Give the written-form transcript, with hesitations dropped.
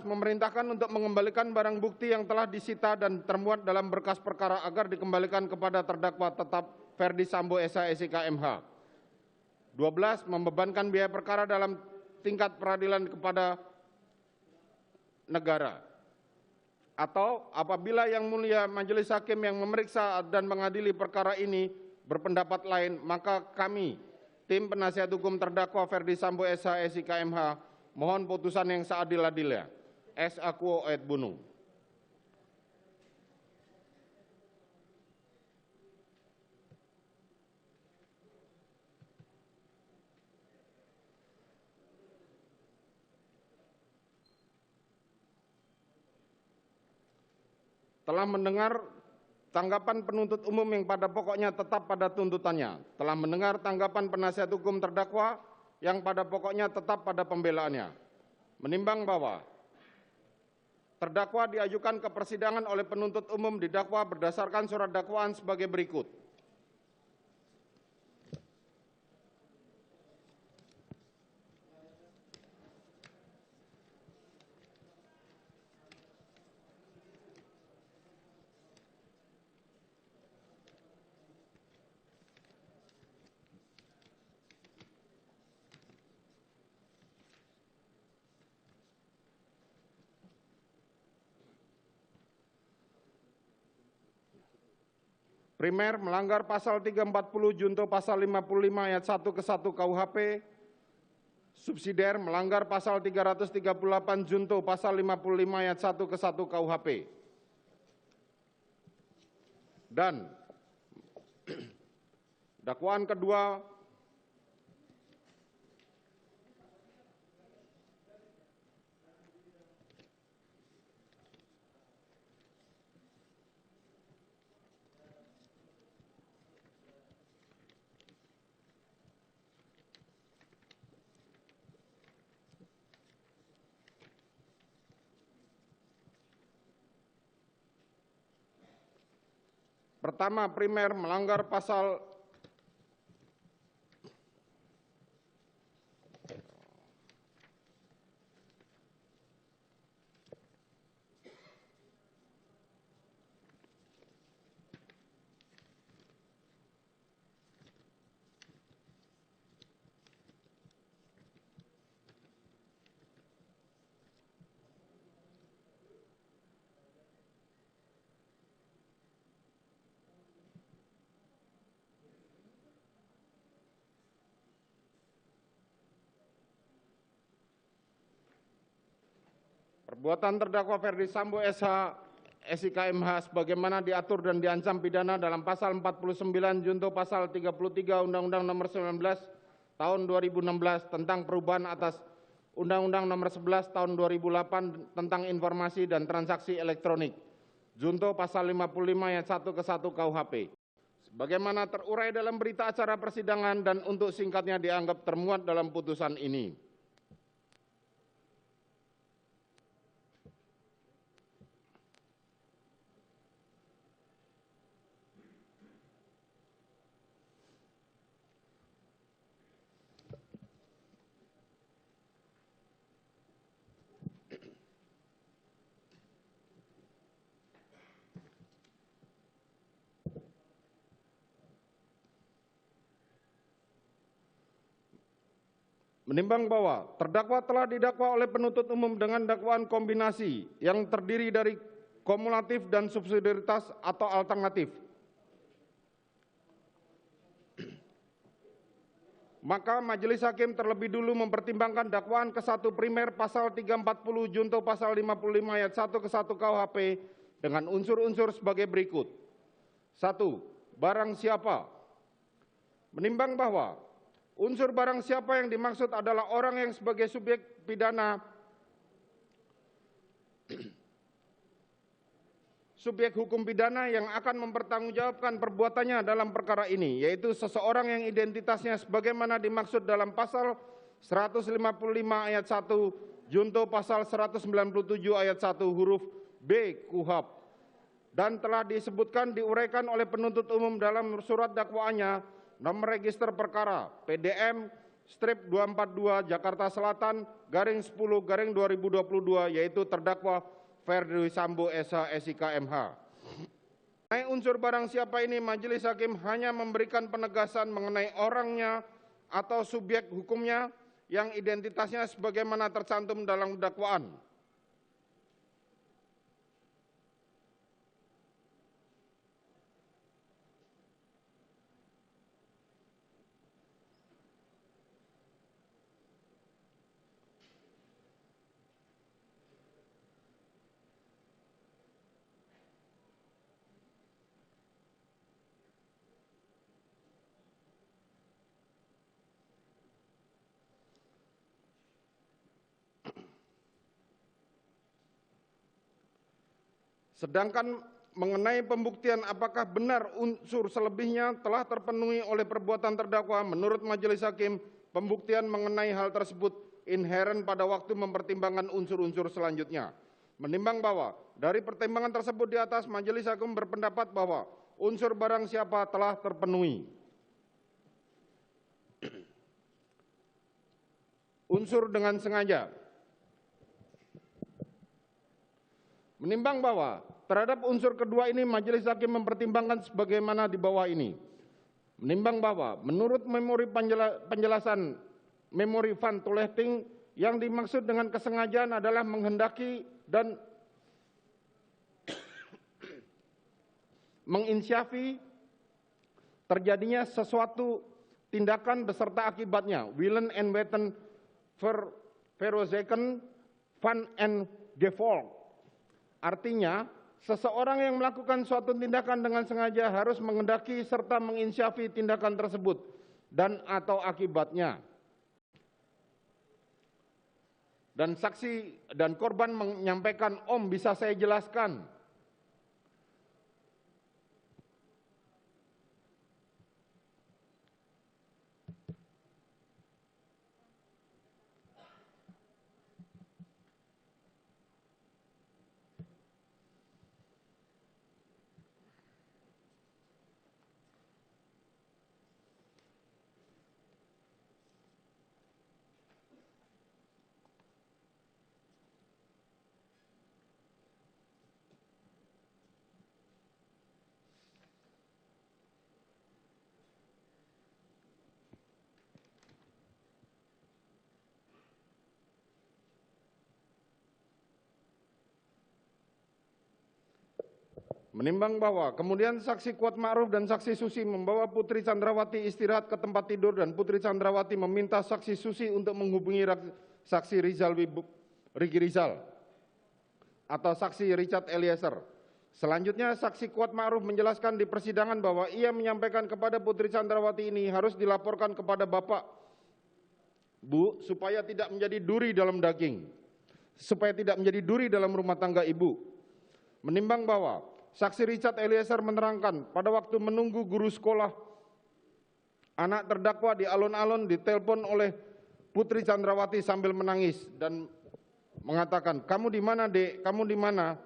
Memerintahkan untuk mengembalikan barang bukti yang telah disita dan termuat dalam berkas perkara agar dikembalikan kepada terdakwa tetap Ferdi Sambo SH SIK MH. 12. Membebankan biaya perkara dalam tingkat peradilan kepada negara. Atau apabila Yang Mulia Majelis Hakim yang memeriksa dan mengadili perkara ini berpendapat lain, maka kami, tim penasihat hukum terdakwa Ferdi Sambo SH SIK MH, mohon putusan yang seadil-adilnya. S. Aquo et Bunung. Telah mendengar tanggapan penuntut umum yang pada pokoknya tetap pada tuntutannya. Telah mendengar tanggapan penasihat hukum terdakwa yang pada pokoknya tetap pada pembelaannya. Menimbang bahwa terdakwa diajukan ke persidangan oleh penuntut umum didakwa berdasarkan surat dakwaan sebagai berikut. Primer, melanggar pasal 340 junto pasal 55 ayat 1 ke 1 KUHP. Subsidiar, melanggar pasal 338 junto pasal 55 ayat 1 ke 1 KUHP. Dan dakwaan kedua, pertama, primer melanggar pasal perbuatan terdakwa Ferdi Sambo SH SIK MH sebagaimana diatur dan diancam pidana dalam pasal 49 junto pasal 33 Undang-Undang Nomor 19 Tahun 2016 tentang perubahan atas Undang-Undang Nomor 11 Tahun 2008 tentang informasi dan transaksi elektronik junto pasal 55 ayat 1 ke 1 KUHP. Sebagaimana terurai dalam berita acara persidangan dan untuk singkatnya dianggap termuat dalam putusan ini. Menimbang bahwa terdakwa telah didakwa oleh penuntut umum dengan dakwaan kombinasi yang terdiri dari kumulatif dan subsidiaritas atau alternatif, maka Majelis Hakim terlebih dulu mempertimbangkan dakwaan ke-1 primer pasal 340 junto pasal 55 ayat 1 ke 1 KUHP dengan unsur-unsur sebagai berikut. 1. Barang siapa. Menimbang bahwa unsur barang siapa yang dimaksud adalah orang yang sebagai subjek pidana subjek hukum pidana yang akan mempertanggungjawabkan perbuatannya dalam perkara ini, yaitu seseorang yang identitasnya sebagaimana dimaksud dalam pasal 155 ayat 1 junto pasal 197 ayat 1 huruf B KUHP dan telah disebutkan diuraikan oleh penuntut umum dalam surat dakwaannya nomor register perkara PDM strip 242 Jakarta Selatan garing 10 garing 2022, yaitu terdakwa Verdi Sambo SH SIK MH. Mengenai unsur barang siapa ini, majelis hakim hanya memberikan penegasan mengenai orangnya atau subjek hukumnya yang identitasnya sebagaimana tercantum dalam dakwaan. Sedangkan mengenai pembuktian apakah benar unsur selebihnya telah terpenuhi oleh perbuatan terdakwa, menurut majelis hakim, pembuktian mengenai hal tersebut inheren pada waktu mempertimbangkan unsur-unsur selanjutnya. Menimbang bahwa dari pertimbangan tersebut di atas, majelis hakim berpendapat bahwa unsur barang siapa telah terpenuhi. Unsur dengan sengaja. Menimbang bahwa terhadap unsur kedua ini, majelis hakim mempertimbangkan sebagaimana di bawah ini. Menimbang bahwa menurut memori penjelasan memori Van Toelechting, yang dimaksud dengan kesengajaan adalah menghendaki dan menginsyafi terjadinya sesuatu tindakan beserta akibatnya, willen en weten veroorzaken van en gevolg. Artinya, seseorang yang melakukan suatu tindakan dengan sengaja harus menghendaki serta menginsyafi tindakan tersebut dan atau akibatnya. Dan saksi dan korban menyampaikan, "Om, bisa saya jelaskan?" Menimbang bahwa kemudian saksi Kuat Ma'ruf dan saksi Susi membawa Putri Chandrawati istirahat ke tempat tidur dan Putri Chandrawati meminta saksi Susi untuk menghubungi saksi Riki Rizal atau saksi Richard Eliezer. Selanjutnya saksi Kuat Ma'ruf menjelaskan di persidangan bahwa ia menyampaikan kepada Putri Chandrawati ini harus dilaporkan kepada Bapak, Bu, supaya tidak menjadi duri dalam daging, supaya tidak menjadi duri dalam rumah tangga Ibu. Menimbang bahwa saksi Richard Eliezer menerangkan pada waktu menunggu guru sekolah anak terdakwa di alun-alun ditelepon oleh Putri Chandrawati sambil menangis dan mengatakan, "Kamu di mana, Dek? Kamu di mana?"